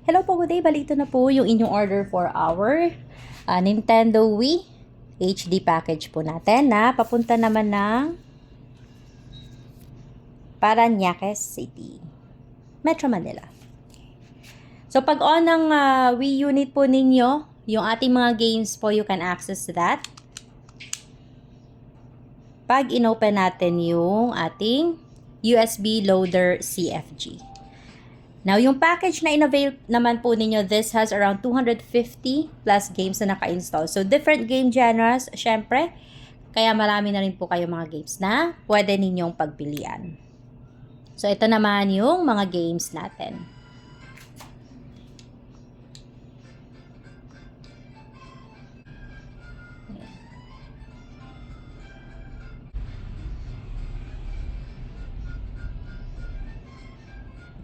Hello po, good day. Balito na po yung inyong order for our Nintendo Wii HD package po natin na papunta naman ng Parañaque City, Metro Manila. So pag on ng Wii unit po ninyo, yung ating mga games po, you can access that. Pag inopen natin yung ating USB loader CFG. Now, yung package na in-avail naman po ninyo, this has around 250 plus games na naka-install. So, different game genres, syempre. Kaya marami na rin po kayo mga games na pwede ninyong pagpilian. So, ito naman yung mga games natin.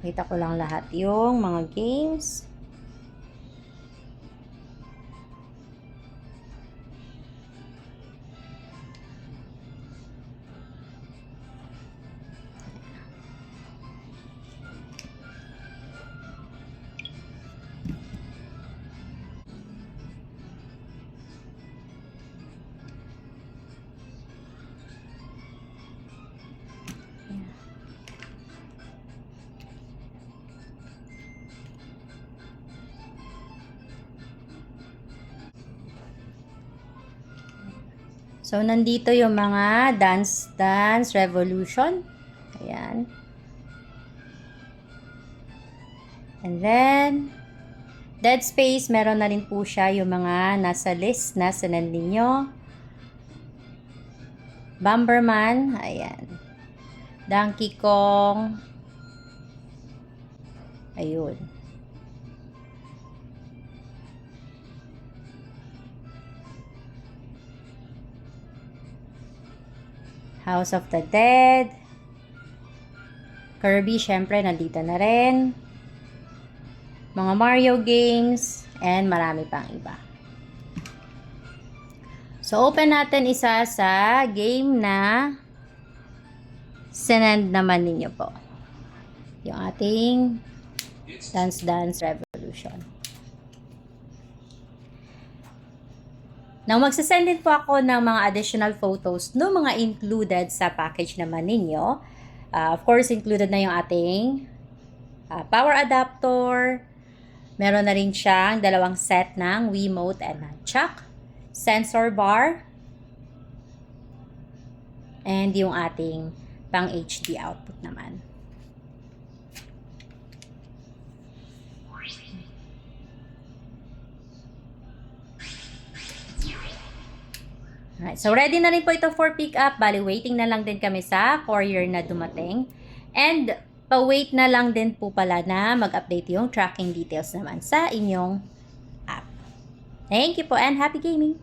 Kita ko lang lahat yung mga games. So, nandito yung mga Dance Dance Revolution. Ayan. And then, Dead Space, meron na rin po siya yung mga nasa list na sinend ninyo. Bomberman, ayan. Donkey Kong. Ayun. House of the Dead. Kirby, syempre, nandito na rin. Mga Mario games, and marami pang iba. So, open natin isa sa game na sinend naman ninyo po. Yung ating Dance Dance Revolution. Now, magsasend din po ako ng mga additional photos no mga included sa package naman ninyo. Of course, included na yung ating power adapter. Meron na rin siyang dalawang set ng Wiimote and nunchuck. Sensor bar. And yung ating pang HD output naman. Alright, so ready na rin po ito for pick up. Bali, waiting na lang din kami sa courier na dumating. And pa-wait na lang din po pala na mag-update yung tracking details naman sa inyong app. Thank you po and happy gaming!